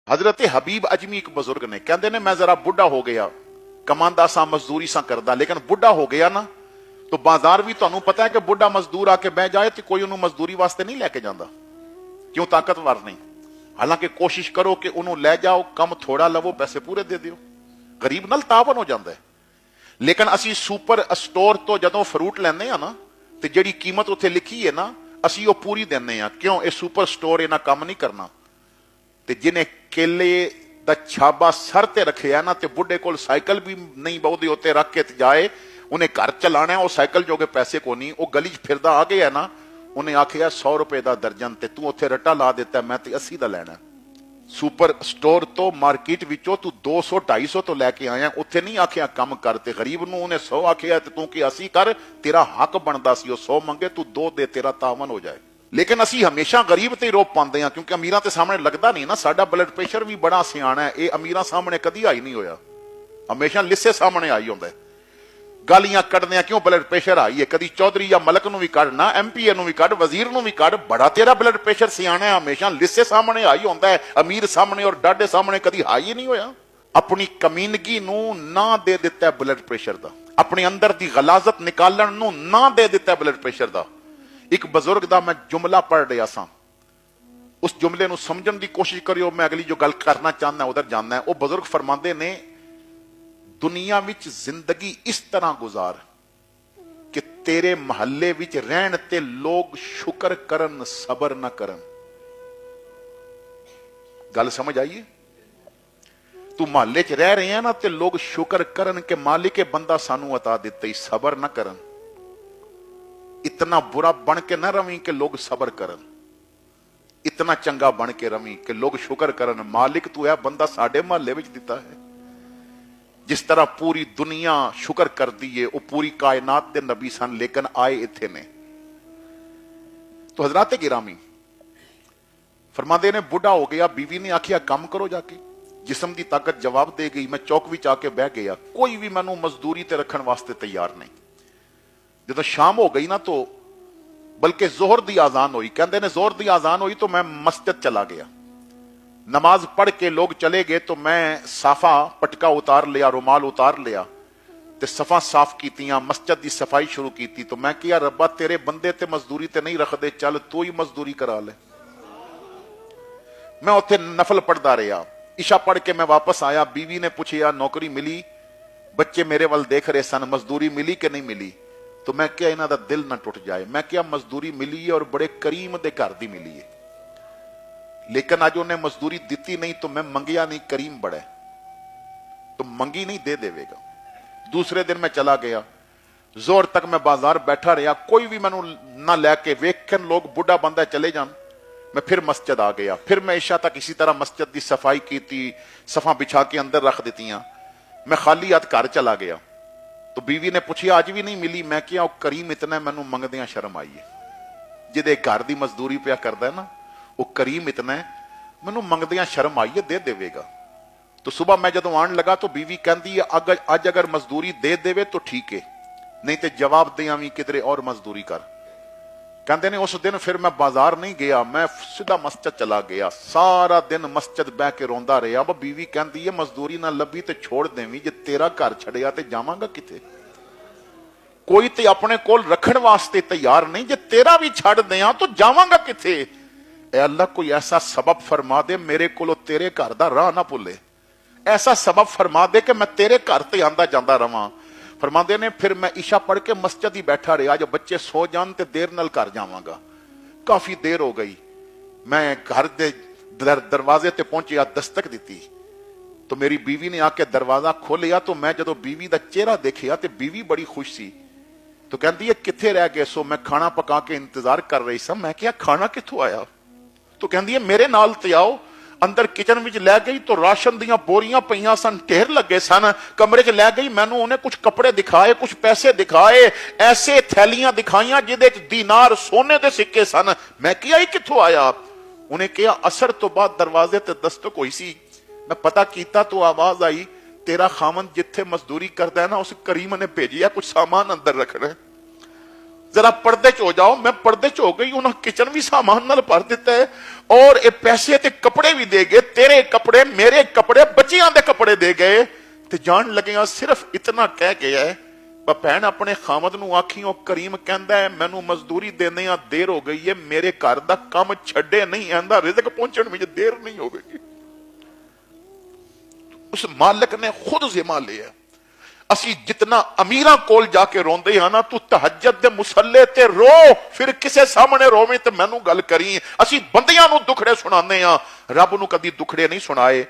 हजरत हबीब अजमी एक बुजुर्ग ने कहते ने मैं जरा बुढ़ा हो गया कमांदा सा मजदूरी सा करदा लेकिन बुढ़ा हो गया ना तो बाजार भी तुहानू पता है कि बुढ़ा मजदूर आके बह जाए तो कोई उन्होंने मजदूरी वास्ते नहीं लैके जाता क्यों ताकतवर नहीं। हालांकि कोशिश करो कि उन्होंने लै जाओ कम थोड़ा लवो पैसे पूरे दे दियो गरीब नाल तावन हो जाता है। लेकिन असी सुपर स्टोर तो जदों फ्रूट लैंदे आ ना ते जिहड़ी कीमत उत्थे लिखी है ना असी वो पूरी देने आ क्यों ये सुपर स्टोर इन्हां काम नहीं करना। ते जिन्हें केले दा छाबा सर ते रखिया ना ते बुढ़े कोल साइकिल भी नहीं बहुते उत्ते रख के जाए उन्हें घर चलाना है वो साइकिल जोगे पैसे को नहीं वो गली च फिरदा आ गया ना उन्हें आखिया 100 रुपए का दर्जन ते तू उत्थे रट्टा ला दिता मैं ते 80 का लैना। सुपर स्टोर तो मार्केट विचों तू 200 250 तो लैके आया उत्थे नहीं आखिया कम कर ते गरीब नूं उन्हें 100 आखिया ते तू कि 80 कर तेरा हक बनदा सी 100 मंगे तू 2 दे तेरा तावन हो जाए। लेकिन असी हमेशा गरीब ते रोप पाते हैं क्योंकि अमीरां ते सामने लगता नहीं ना साडा ब्लड प्रेशर भी बड़ा सियाना है ये अमीरां सामने कदी आई नहीं होया हमेशा लिस्से सामने आई होंदा है। गालियां कढ़ने क्यों ब्लड प्रेशर आई है कदी चौधरी या मलक नूं भी कढ़ना MP नूं भी कढ़ वजीर नूं भी कढ़ बड़ा तेरा ब्लड प्रेशर सियाना है हमेशा लिस्से सामने आई होंदा है अमीर सामने और डाडे सामने कदी हाई ही नहीं होया। अपनी कमीनगी नूं ना दे दिता है ब्लड प्रेशर दा अपने अंदर दी गलाजत निकालण नूं ना दे दिता है ब्लड प्रेशर दा। एक बुजुर्ग दा मैं जुमला पढ़ रहा सा उस जुमले नूं समझण दी कोशिश करियो मैं अगली जो गल करना चाहना उधर जानना है। वो बुजुर्ग फरमांदे ने दुनिया विच जिंदगी इस तरह गुजार कि तेरे महल्ले विच रहन ते लोग शुक्र करन सबर न करन। गल समझ आइए तू महल्ले च रह रहे हैं ना ते लोग शुक्र करन के मालिक बंदा सानू अता दिते सबर न करन। इतना बुरा बन के न रवी कि लोग सबर करन इतना चंगा बन के रवी कि लोग शुक्र करन मालिक तू है बंदा साडे महल्ले विच दिता है। जिस तरह पूरी दुनिया शुक्र कर दी है वो पूरी कायनात दे नबी सन लेकिन आए इत्थे ने। तो हजरात गिरामी फरमांदे ने बुढ़ा हो गया बीवी ने आखिया काम करो जाके जिस्म की ताकत जवाब दे गई मैं चौक विच आके बह गया कोई भी मैनू मजदूरी ते रखण वास्ते तैयार नहीं। जब शाम हो गई ना तो बल्कि जोहर दी आजान हुई कहते ने जोहर दी आजान हुई तो मैं मस्जिद चला गया नमाज पढ़ के लोग चले गए तो मैं साफा पटका उतार लिया रुमाल उतार लिया ते सफा साफ कीतियां मस्जिद की सफाई शुरू की तो मैं किया रब्बा तेरे बंदे ते मजदूरी ते नहीं रखदे चल तू ही मजदूरी करा ले। मैं उत्थे नफल पढ़दा रहा इशा पढ़ के मैं वापस आया बीवी ने पूछा नौकरी मिली बच्चे मेरे वाल देख रहे सन मजदूरी मिली कि नहीं मिली तो मैं क्या इन्हां दा दिल ना टुट जाए। मैं क्या मजदूरी मिली है और बड़े करीम दे घर दी मिली है लेकिन अज उन्हें मजदूरी दी नहीं तो मैं मंगिया नहीं करीम बड़ा तो मंगी नहीं दे देवेगा। दूसरे दिन मैं चला गया जोर तक मैं बाजार बैठा रहा कोई भी मैनू ना लैके वेखन लोग बुढ़ा बंदा चले जान। मैं फिर मस्जिद आ गया फिर मैं इशा तक इसी तरह मस्जिद की सफाई की सफा बिछा के अंदर रख दित्तियां मैं खाली हाथ घर चला गया तो बीवी ने पूछा अज भी नहीं मिली। मैं क्या करीम इतना मैनू मंगदियां शर्म आई है जिदे घर की मजदूरी पिया करदा है ना वो करीम इतना है मैनू मंगदियां शर्म आई है दे देवेगा। तो सुबह मैं जदों आन लगा तो बीवी कहती है अज अगर मजदूरी दे देवे तो ठीक है नहीं तो जवाब दिया भी किधरे और मजदूरी कर। कहते ने उस दिन फिर मैं बाजार नहीं गया मैं सीधा मस्जिद चला गया सारा दिन मस्जिद बह के रोंदा रहा। बीवी कहती है मजदूरी ना लभी तो छोड़ देवी जे तेरा घर छड़िया तो जावांगा किथे कोई ते अपने कोल रखण वास्ते तैयार नहीं जे तेरा भी छड़ दिया तो जावांगा किथे। ए अल्लाह कोई ऐसा सबब फरमा दे मेरे को तेरे घर दा राह ना भुले ऐसा सबब फरमा दे कि मैं तेरे घर ते आंदा जांदा रवां। फरमाते ने फिर मैं इशा पढ़ के मस्जिद ही बैठा रहा जब बच्चे सो जान ते देर नाल घर जावांगा। काफी देर हो गई मैं घर दे दरवाजे ते पहुंचिया दस्तक दी तो मेरी बीवी ने आके दरवाजा खोलिया तो मैं जदों बीवी का चेहरा देखिया तो बीवी बड़ी खुश सी तो कहती है किथे रह गए सो मैं खाना पका के इंतजार कर रही सा। मैं क्या खाना किथों आया तो कहती है मेरे नाल ते आओ। अंदर किचन विच लै गई तो राशन दियां बोरियां पईयां सन ढेर लगे सन कमरे च लै गई मैनू उन्हें कुछ कपड़े दिखाए कुछ पैसे दिखाए ऐसे थैलियां दिखाइयां जिदे च दीनार सोने दे सिक्के सन। मैं क्या ही किथों आया उन्हें कहा असर तो बाद दरवाजे ते दस्तक हुई सी मैं पता कीता तो आवाज आई तेरा खामन जिथे मजदूरी करदा है ना उस करीम ने भेजिया कुछ सामान अंदर रखना। जरा पर्दे च हो जाओ। मैं पर्दे च हो गई, उन्होंने किचन भी सामान नाल भर दिता है और ये पैसे ते कपड़े भी दे गए, तेरे कपड़े मेरे कपड़े बच्चियां दे कपड़े दे गए ते जान लगे सिर्फ इतना कह गया है भैन अपने खामद नूं आखी, ओ करीम कहंदा है मैनू मजदूरी देने देर हो गई है, मेरे घर दा काम छड्डे नहीं, आंदा रिज़्क पहुंचण विच देर नहीं होगी। उस मालिक ने खुद जिम्मा लिया। असी जितना अमीरां कोल जाके रोंदे हां ना, तू तहज्जुद दे मुसल्ले ते रो, फिर किसे सामने रोवें ते मैनू गल करी। असी बंदियां नूं दुखड़े सुणाने हां, रब नूं कदी दुखड़े नहीं सुनाए।